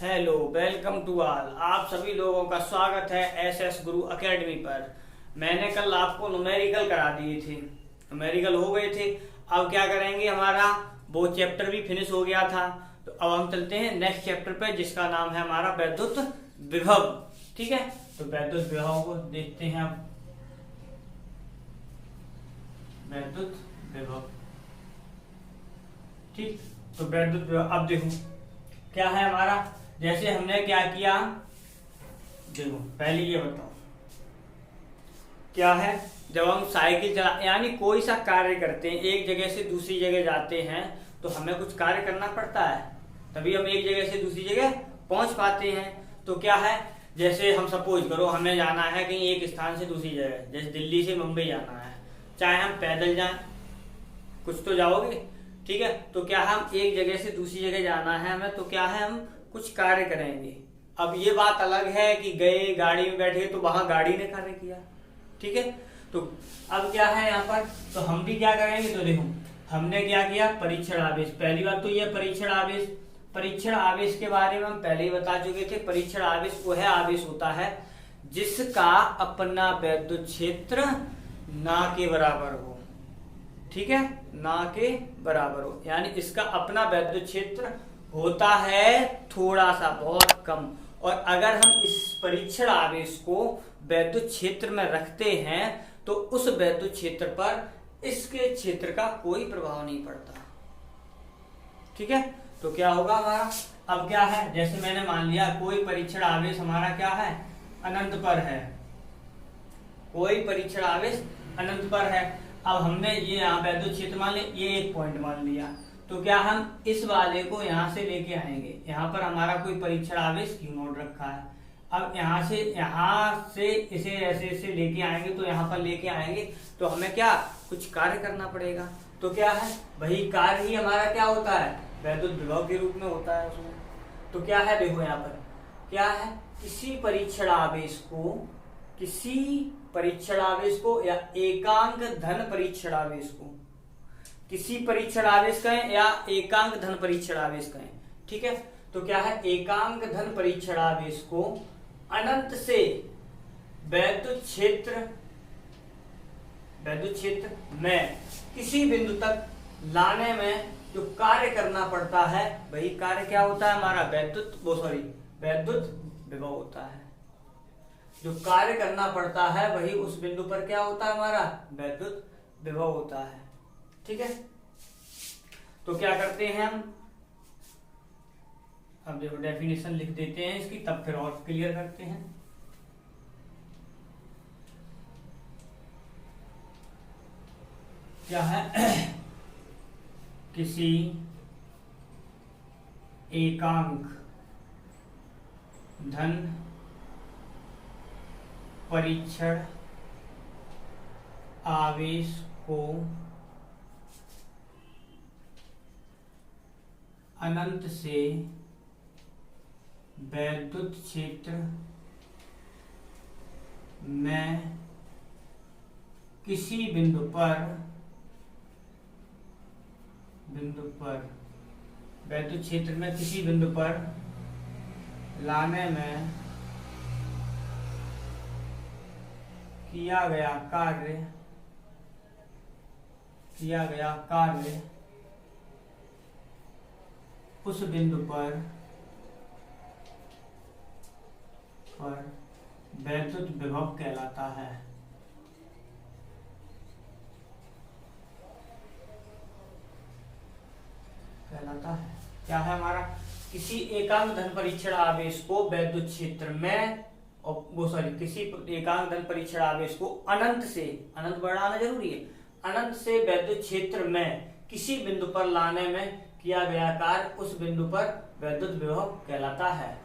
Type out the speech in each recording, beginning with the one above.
Hello, welcome to all. आप सभी लोगों का स्वागत है एसएस गुरु एकेडमी पर। मैंने कल आपको न्यूमेरिकल करा दिए थे, न्यूमेरिकल हो गए थे। अब क्या करेंगे, हमारा वो चैप्टर भी फिनिश हो गया था, तो अब हम चलते हैं नेक्स्ट चैप्टर पे जिसका नाम है हमारा वैद्युत विभव। ठीक है, तो वैद्युत विभव को देखते हैं अब। वैद्युत विभव, ठीक। तो वैद्युत विभव अब देखो क्या है हमारा। जैसे हमने क्या किया, देखो पहले ये बताओ क्या है। जब हम साइकिल चला यानी कोई सा कार्य करते हैं, एक जगह से दूसरी जगह जाते हैं, तो हमें कुछ कार्य करना पड़ता है, तभी हम एक जगह से दूसरी जगह पहुंच पाते हैं। तो क्या है, जैसे हम सपोज करो हमें जाना है कहीं एक स्थान से दूसरी जगह, जैसे दिल्ली से मुंबई जाना है, चाहे हम पैदल जाएं, कुछ तो जाओगे, ठीक है। तो क्या हम एक जगह से दूसरी जगह जाना है हमें, तो क्या है हम कुछ कार्य करेंगे। अब ये बात अलग है कि गए गाड़ी में बैठे तो वहां गाड़ी ने कार्य किया, ठीक है। तो अब क्या है यहाँ पर, तो हम भी क्या करेंगे। तो देखो हमने क्या किया, परीक्षण आवेश। पहली बात तो ये परीक्षण आवेश, परीक्षण आवेश के बारे में हम पहले ही बता चुके थे। परीक्षण आवेश वह आवेश होता है जिसका अपना वैद्युत क्षेत्र ना के बराबर हो, ठीक है, ना के बराबर हो, यानी इसका अपना वैद्युत क्षेत्र होता है थोड़ा सा, बहुत कम। और अगर हम इस परीक्षण आवेश को वैद्युत क्षेत्र में रखते हैं तो उस वैद्युत क्षेत्र पर इसके क्षेत्र का कोई प्रभाव नहीं पड़ता, ठीक है। तो क्या होगा हमारा, अब क्या है, जैसे मैंने मान लिया कोई परीक्षण आवेश हमारा क्या है, अनंत पर है, कोई परीक्षण आवेश अनंत पर है। अब हमने ये यहाँ वैद्युत क्षेत्र मान लिया, ये एक पॉइंट मान लिया, तो क्या हम इस वाले को यहाँ से लेके आएंगे। यहाँ पर हमारा कोई परीक्षण आवेश Q नोड रखा है। अब यहाँ से इसे ऐसे लेके आएंगे, तो यहाँ पर लेके आएंगे तो हमें क्या कुछ कार्य करना पड़ेगा। तो क्या है, वही कार्य ही हमारा क्या होता है, वैद्युत विभव के रूप में होता है उसमें। तो क्या है, देखो यहाँ पर क्या है, किसी परीक्षण आवेश को या एकांक धन परीक्षण आवेश को, किसी परीक्षण आवेश कहें या एकांक धन परीक्षण आवेश कहें, ठीक है। तो क्या है, एकांक धन परीक्षण आवेश को अनंत से वैद्युत क्षेत्र में किसी बिंदु तक लाने में जो कार्य करना पड़ता है, वही कार्य क्या होता है हमारा, वैद्युत विभव होता है। जो कार्य करना पड़ता है वही उस बिंदु पर क्या होता है हमारा, वैद्युत विभव होता है, ठीक है। तो क्या करते हैं हम, अब देखो डेफिनेशन लिख देते हैं इसकी, तब फिर और क्लियर करते हैं। क्या है, किसी एकांक धन परीक्षण आवेश को अनंत से वैद्युत क्षेत्र में किसी बिंदु पर वैद्युत क्षेत्र में किसी बिंदु पर लाने में किया गया कार्य उस बिंदु पर वैद्युत विभव कहलाता है। क्या है हमारा, किसी एकांक धन परीक्षण आवेश को वैद्युत क्षेत्र में किसी एकांक धन परीक्षण आवेश को अनंत बढ़ाना जरूरी है, अनंत से वैद्युत क्षेत्र में किसी बिंदु पर लाने में किया गया कार्य उस बिंदु पर वैद्युत विभव कहलाता है,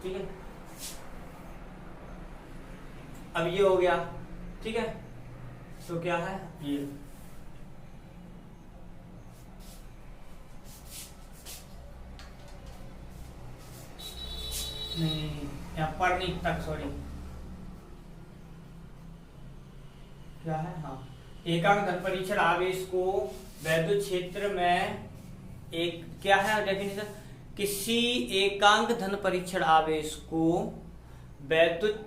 ठीक है। अब ये हो गया, ठीक है। तो क्या है ये, नहीं यहाँ पर नहीं तक, सॉरी, क्या है, हाँ, एकांक धन परीक्षण आवेश को वैद्युत क्षेत्र में एक क्या है डेफिनेशन, किसी एकांक धन परीक्षण आवेश को वैद्युत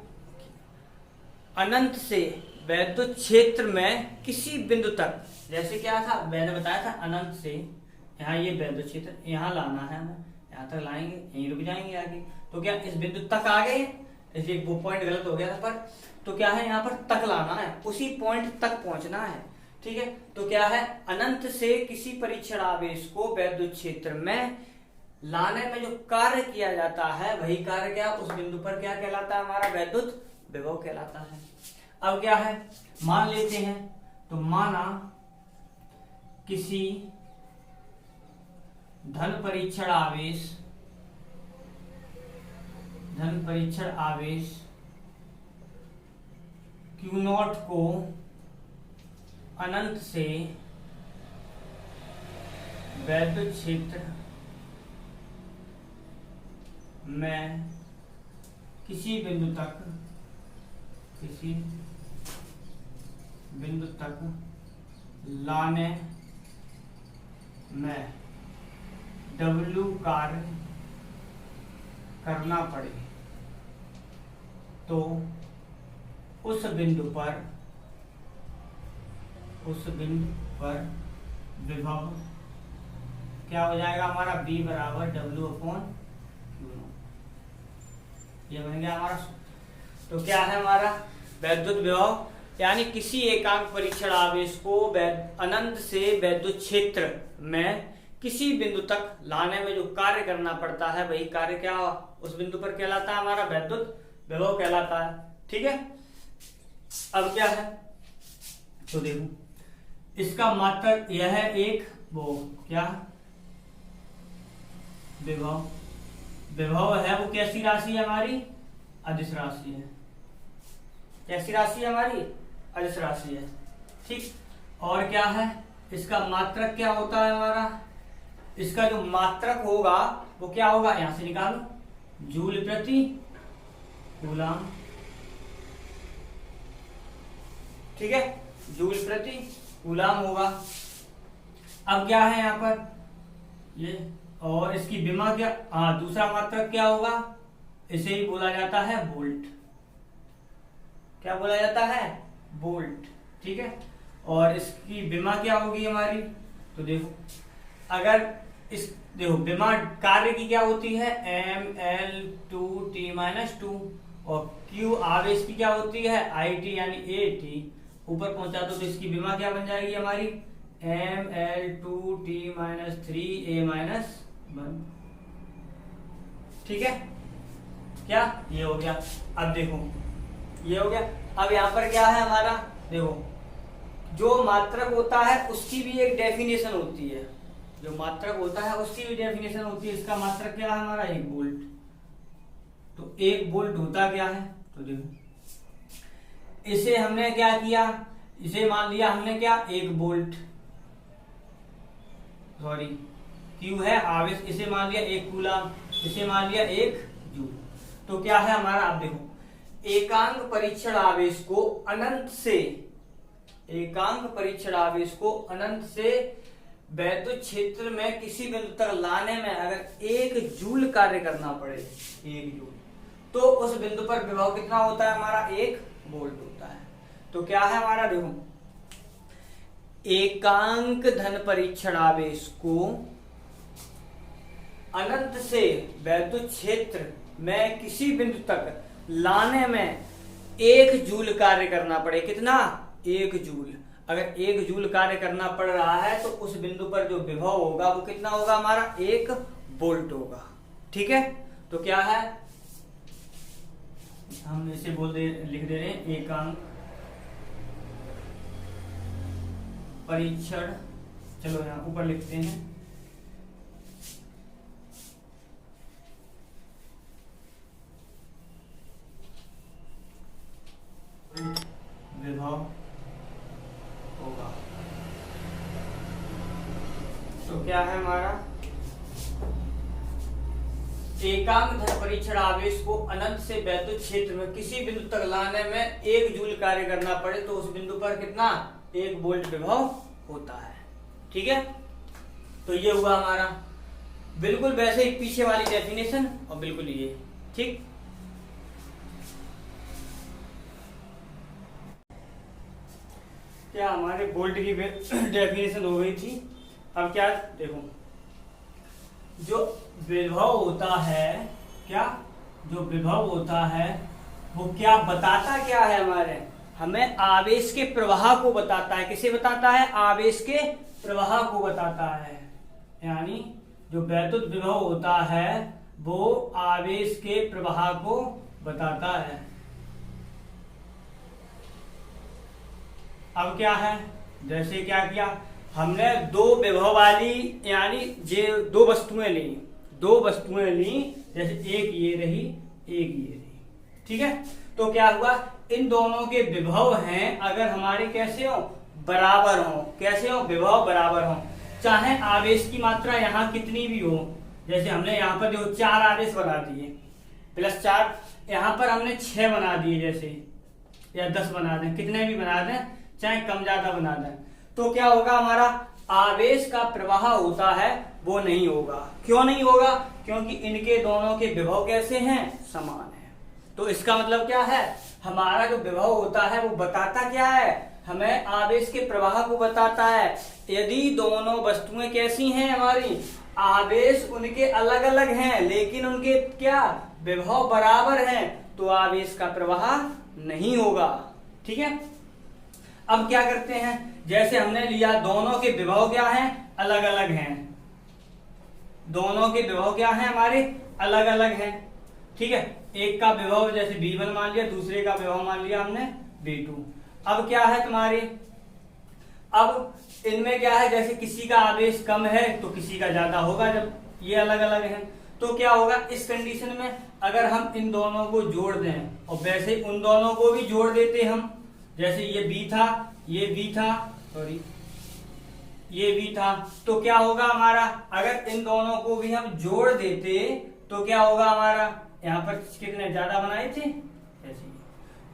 अनंत से वैद्युत क्षेत्र में किसी बिंदु तक, जैसे क्या था मैंने बताया था अनंत से, यहाँ ये वैद्युत क्षेत्र यहाँ लाना है, हमें यहाँ तक लाएंगे, यहीं रुक जाएंगे आगे। तो क्या इस बिंदु तक आ गए, इसे वो पॉइंट गलत हो गया था पर, तो क्या है यहाँ पर तक लाना है, उसी पॉइंट तक पहुंचना है। ठीक है, तो क्या है अनंत से किसी परीक्षण आवेश को वैद्युत क्षेत्र में लाने में जो कार्य किया जाता है वही कार्य क्या उस बिंदु पर क्या कहलाता है, हमारा वैद्युत विभव कहलाता है। अब क्या है मान लेते हैं, तो माना किसी धन परीक्षण आवेश Q0 को अनंत से वैद्युत क्षेत्र में किसी बिंदु तक लाने में W कार्य करना पड़े, तो उस बिंदु पर विभव क्या हो जाएगा हमारा B बराबर W/Q0, ये बन गया हमारा। तो क्या है हमारा वैद्युत विभव, यानी किसी एकांक परीक्षण आवेश को अनंत से वैद्युत क्षेत्र में किसी बिंदु तक लाने में जो कार्य करना पड़ता है वही कार्य क्या उस बिंदु पर कहलाता है, हमारा वैद्युत विभव कहलाता है। ठीक है, अब क्या है तो देखो इसका मात्रक यह है एक वो क्या विभव है, वो कैसी राशि है हमारी अदिश राशि है। कैसी राशि है हमारी अदिश राशि है। ठीक, और क्या है इसका मात्रक क्या होता है हमारा, इसका जो मात्रक होगा वो क्या होगा, यहां से निकालो जूल प्रति कूलम। ठीक है, जूल प्रति कूलम होगा। अब क्या है यहाँ पर ये, और इसकी विमा क्या, हाँ दूसरा मात्रक क्या होगा, इसे ही बोला जाता है वोल्ट। क्या बोला जाता है वोल्ट। ठीक है, और इसकी विमा क्या होगी हमारी, तो देखो अगर इस देखो विमा कार्य की क्या होती है mL2T-2 और Q आवेश की क्या होती है IT यानी AT, ऊपर पहुंचा दो तो इसकी विमा क्या बन जाएगी हमारी mL2T-3A-1। ठीक है, क्या ये हो गया। अब देखो ये हो गया। अब यहाँ पर क्या है हमारा, देखो जो मात्रक होता है उसकी भी एक डेफिनेशन होती है, जो मात्रक होता है उसकी भी डेफिनेशन होती है। इसका मात्रक क्या है हमारा 1 वोल्ट। तो 1 वोल्ट होता क्या है, तो देखो इसे हमने क्या किया, इसे मान लिया हमने क्या 1 वोल्ट, सॉरी Q है आवेश, इसे मान लिया 1 कूलम, इसे मान लिया 1 जूल। तो क्या है हमारा, आप देखो एकांक परीक्षण आवेश को अनंत से वैद्युत क्षेत्र में किसी बिंदु तक लाने में अगर 1 जूल कार्य करना पड़े, 1 जूल, तो उस बिंदु पर विभव कितना होता है हमारा 1 वोल्ट होता है। तो क्या है हमारा, देखो एकांक धन परीक्षण आवेश को अनंत से वैद्युत क्षेत्र में किसी बिंदु तक लाने में 1 जूल कार्य करना पड़े, कितना 1 जूल। अगर 1 जूल कार्य करना पड़ रहा है तो उस बिंदु पर जो विभव होगा वो कितना होगा हमारा 1 वोल्ट होगा। ठीक है, तो क्या है हम इसे लिख दे रहे हैं एकांक परीक्षण, चलो यहाँ ऊपर लिखते हैं विभव होगा। तो क्या है हमारा एकांक धन परीक्षण आवेश को अनंत से वैद्युत क्षेत्र में किसी बिंदु तक लाने में 1 जूल कार्य करना पड़े तो उस बिंदु पर कितना 1 वोल्ट विभव होता है। ठीक है, तो ये हुआ हमारा बिल्कुल वैसे ही पीछे वाली डेफिनेशन और बिल्कुल ये, ठीक। क्या हमारे बोल्ट की डेफिनेशन हो गई थी। अब क्या देखो, जो विभव होता है, क्या जो विभव होता है वो क्या बताता, क्या है हमारे, हमें आवेश के प्रवाह को बताता है। किसे बताता है? आवेश के प्रवाह को बताता है। यानी जो वैद्युत विभव होता है वो आवेश के प्रवाह को बताता है। अब क्या है, जैसे क्या किया हमने, दो विभव वाली यानी ये दो वस्तुएं ली, जैसे एक ये रही, एक ये रही, ठीक है। तो क्या हुआ, इन दोनों के विभव हैं अगर हमारे कैसे हो, बराबर हो। कैसे हो, विभव बराबर हो, चाहे आवेश की मात्रा यहाँ कितनी भी हो। जैसे हमने यहाँ पर जो 4 आवेश बना दिए, +4, यहाँ पर हमने 6 बना दिए, जैसे या 10 बना दें, कितने भी बना दें, चाहे कम ज्यादा बना दें, तो क्या होगा, हमारा आवेश का प्रवाह होता है वो नहीं होगा। क्यों नहीं होगा? क्योंकि इनके दोनों के विभव कैसे हैं, समान है। तो इसका मतलब क्या है, हमारा जो विभव होता है वो बताता क्या है, हमें आवेश के प्रवाह को बताता है। यदि दोनों वस्तुएं कैसी हैं हमारी, आवेश उनके अलग अलग हैं लेकिन उनके क्या विभव बराबर हैं, तो आवेश का प्रवाह नहीं होगा, ठीक है। अब क्या करते हैं, जैसे हमने लिया दोनों के विभव क्या हैं, अलग अलग हैं। दोनों के विभव क्या हैं हमारे, अलग अलग हैं, ठीक है। एक का विभव जैसे V1 मान लिया, दूसरे का विभव मान लिया हमने V2। अब क्या है तुम्हारे, अब इनमें क्या है, जैसे किसी का आवेश कम है तो किसी का ज्यादा होगा, जब ये अलग अलग हैं। तो क्या होगा, इस कंडीशन में अगर हम इन दोनों को जोड़ दें और वैसे उन दोनों को भी जोड़ देते हम, जैसे ये B था, ये B था, सॉरी ये B था, तो क्या होगा हमारा, अगर इन दोनों को भी हम जोड़ देते तो क्या होगा हमारा, यहाँ पर कितने ज्यादा बनाए थे ऐसे,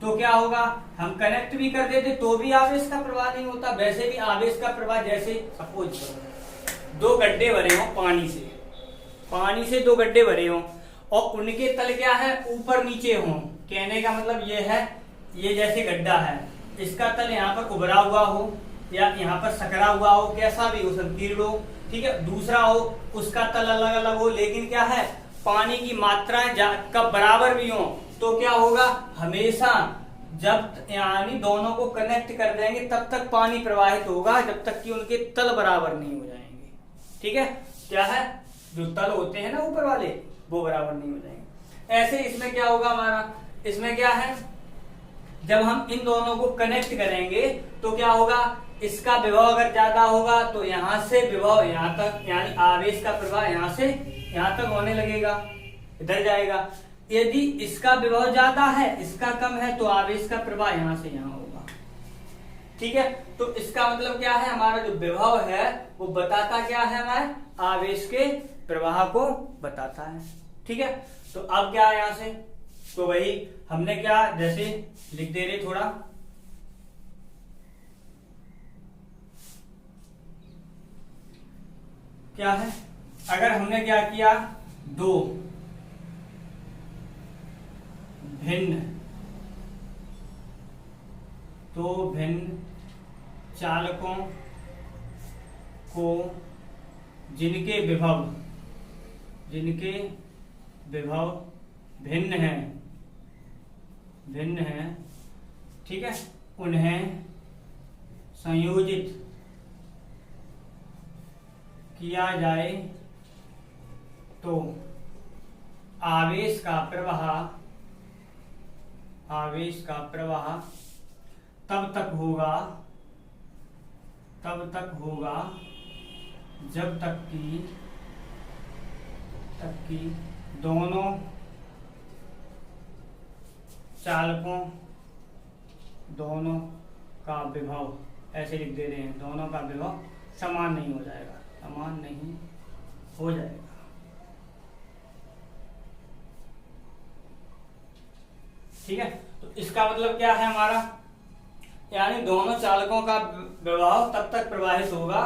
तो क्या होगा, हम कनेक्ट भी कर देते तो भी आवेश का प्रवाह नहीं होता। वैसे भी आवेश का प्रवाह, जैसे सपोज 2 गड्ढे भरे हो पानी से 2 गड्ढे भरे हो और उनके तल क्या है, ऊपर नीचे हो। कहने का मतलब ये है, ये जैसे गड्ढा है, इसका तल यहाँ पर उभरा हुआ हो या यहाँ पर सकरा हुआ हो, कैसा भी हो, संकीर्ण हो, ठीक है। दूसरा हो उसका तल अलग अलग हो, लेकिन क्या है, पानी की मात्राएं कब बराबर भी हो, तो क्या होगा, हमेशा जब यानी दोनों को कनेक्ट कर देंगे तब तक पानी प्रवाहित होगा, जब तक कि उनके तल बराबर नहीं हो जाएंगे, ठीक है। क्या है, जो तल होते हैं ना ऊपर वाले, वो बराबर नहीं हो जाएंगे। ऐसे इसमें क्या होगा हमारा, इसमें क्या है, जब हम इन दोनों को कनेक्ट करेंगे तो क्या होगा, इसका विभव अगर ज्यादा होगा तो यहां से विभव यहां तक, यानी आवेश का प्रवाह यहां से यहां तक होने लगेगा, इधर जाएगा। यदि इसका विभव ज्यादा है, इसका कम है, तो आवेश का प्रवाह यहां से यहां होगा, ठीक है। तो इसका मतलब क्या है, हमारा जो विभव है वो बताता क्या है, हमारे आवेश के प्रवाह को बताता है, ठीक है। तो अब क्या है, यहां से तो वही हमने क्या, जैसे लिख दे रहे थोड़ा, क्या है, अगर हमने क्या किया, 2 भिन्न चालकों को जिनके विभव भिन्न हैं, ठीक है, उन्हें संयोजित किया जाए तो आवेश का प्रवाह तब तक होगा जब तक कि दोनों चालकों, दोनों का विभव, ऐसे लिख दे रहे हैं, दोनों का विभव समान नहीं हो जाएगा, ठीक है। तो इसका मतलब क्या है हमारा, यानी दोनों चालकों का विभव तब तक प्रवाहित होगा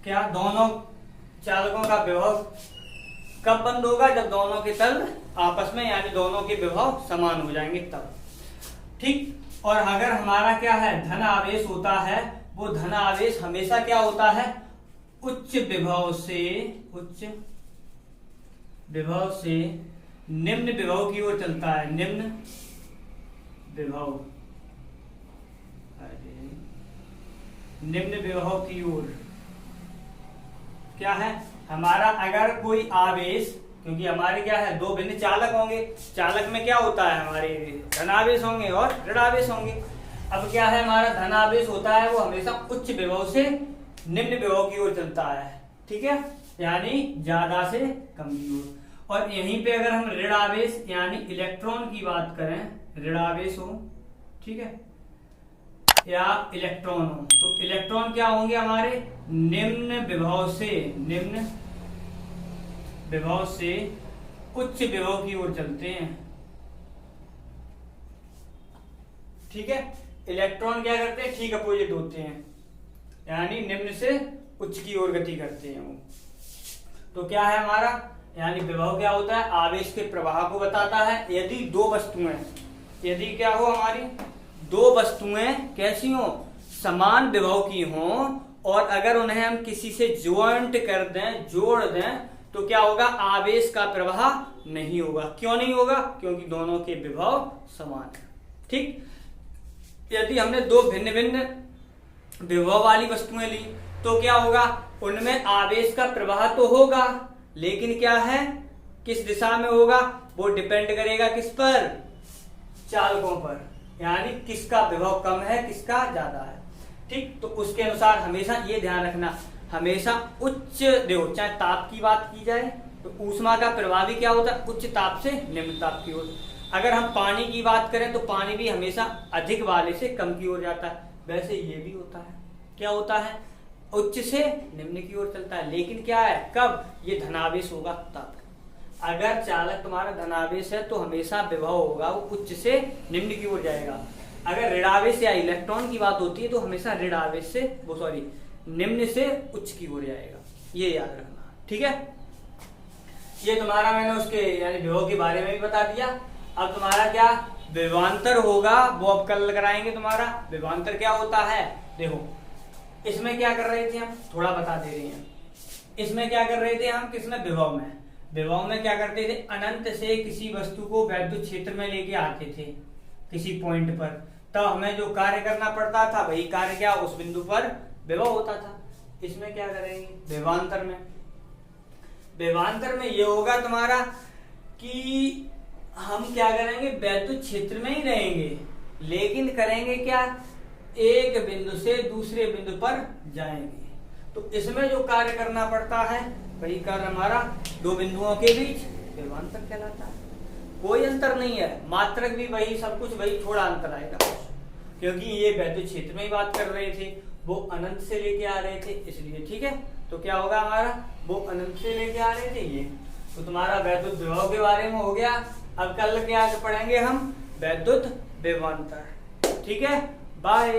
क्या दोनों चालकों का विभव कब बंद होगा? जब दोनों के तल आपस में यानी दोनों के विभव समान हो जाएंगे तब। ठीक। और अगर हमारा क्या है धन आवेश होता है, वो धन आवेश हमेशा क्या होता है? उच्च विभव से निम्न विभव की ओर चलता है। निम्न विभव की ओर क्या है हमारा? अगर कोई आवेश, क्योंकि हमारे क्या है दो भिन्न चालक होंगे, चालक में क्या होता है हमारे धनावेश होंगे और ऋणावेश होंगे। अब क्या है हमारा धनावेश होता है वो हमेशा उच्च विभव से निम्न विभव की ओर चलता है। ठीक है, यानी ज्यादा से कम की ओर। और यहीं पे अगर हम ऋण आवेश यानी इलेक्ट्रॉन की बात करें, ऋण आवेश हो, ठीक है, या इलेक्ट्रॉन हो, तो इलेक्ट्रॉन क्या होंगे हमारे? निम्न विभव से उच्च विभव की ओर चलते हैं। ठीक है, इलेक्ट्रॉन क्या करते हैं? ठीक अपोजिट होते हैं, यानी निम्न से उच्च की ओर गति करते हैं वो। तो क्या है हमारा, यानी विभव क्या होता है? आवेश के प्रवाह को बताता है। यदि दो वस्तुएं, यदि क्या हो हमारी दो वस्तुएं कैसी हो? समान विभव की हों, और अगर उन्हें हम किसी से ज्वाइंट कर दें, जोड़ दें, तो क्या होगा? आवेश का प्रवाह नहीं होगा। क्यों नहीं होगा? क्योंकि दोनों के विभव समान है। ठीक। यदि हमने दो भिन्न भिन्न विभव वाली वस्तुएं ली तो क्या होगा? उनमें आवेश का प्रवाह तो होगा, लेकिन क्या है किस दिशा में होगा? वो डिपेंड करेगा किस पर? चालकों पर, यानी किसका विभव कम है किसका ज्यादा है। ठीक। तो उसके अनुसार हमेशा ये ध्यान रखना, हमेशा उच्च देखो, चाहे ताप की बात की जाए तो ऊष्मा का प्रवाह भी क्या होता है? उच्च ताप से निम्न ताप की ओर। अगर हम पानी की बात करें तो पानी भी हमेशा अधिक वाले से कम की ओर जाता है। वैसे ये भी होता है, क्या होता है? उच्च से निम्न की ओर चलता है। लेकिन क्या है, कब? ये धनावेश होगा तब। अगर चालक तुम्हारा धनावेश है तो हमेशा विभव होगा वो उच्च से निम्न की ओर जाएगा। अगर ऋणावेश या इलेक्ट्रॉन की बात होती है तो हमेशा ऋणावेश से निम्न से उच्च की ओर जाएगा। ये याद रखना। ठीक है, ये तुम्हारा मैंने उसके यानी विभव के बारे में भी बता दिया। अब तुम्हारा क्या विभवांतर होगा वो अब कल कराएंगे। तुम्हारा विभवांतर क्या होता है? देखो, इसमें क्या कर रहे थे हम, थोड़ा बता दे रहे हैं। इसमें क्या कर रहे थे हम? किसमें? विभव में क्या करते थे? अनंत से किसी वस्तु को वैद्युत क्षेत्र में लेके आते थे किसी पॉइंट पर, तब हमें जो कार्य करना पड़ता था वही कार्य क्या उस बिंदु पर विभव होता था। इसमें क्या करेंगे? विभवांतर में ये होगा तुम्हारा कि हम क्या करेंगे? वैद्युत क्षेत्र में ही रहेंगे, लेकिन करेंगे क्या? एक बिंदु से दूसरे बिंदु पर जाएंगे। तो इसमें जो कार्य करना पड़ता है वही कार्य हमारा दो बिंदुओं के बीच विभवांतर कहलाता है। कोई अंतर नहीं है, मात्रक भी वही, सब कुछ वही, थोड़ा अंतर आएगा क्योंकि ये वैद्युत क्षेत्र में ही बात कर रहे थे, वो अनंत से लेके आ रहे थे इसलिए। ठीक है, तो क्या होगा हमारा? वो अनंत से लेके आ रहे थे ये। तो तुम्हारा वैद्युत विभव के बारे में हो गया। अब कल क्या पढ़ेंगे हम? वैद्युत विभवांतर। ठीक है, बाय।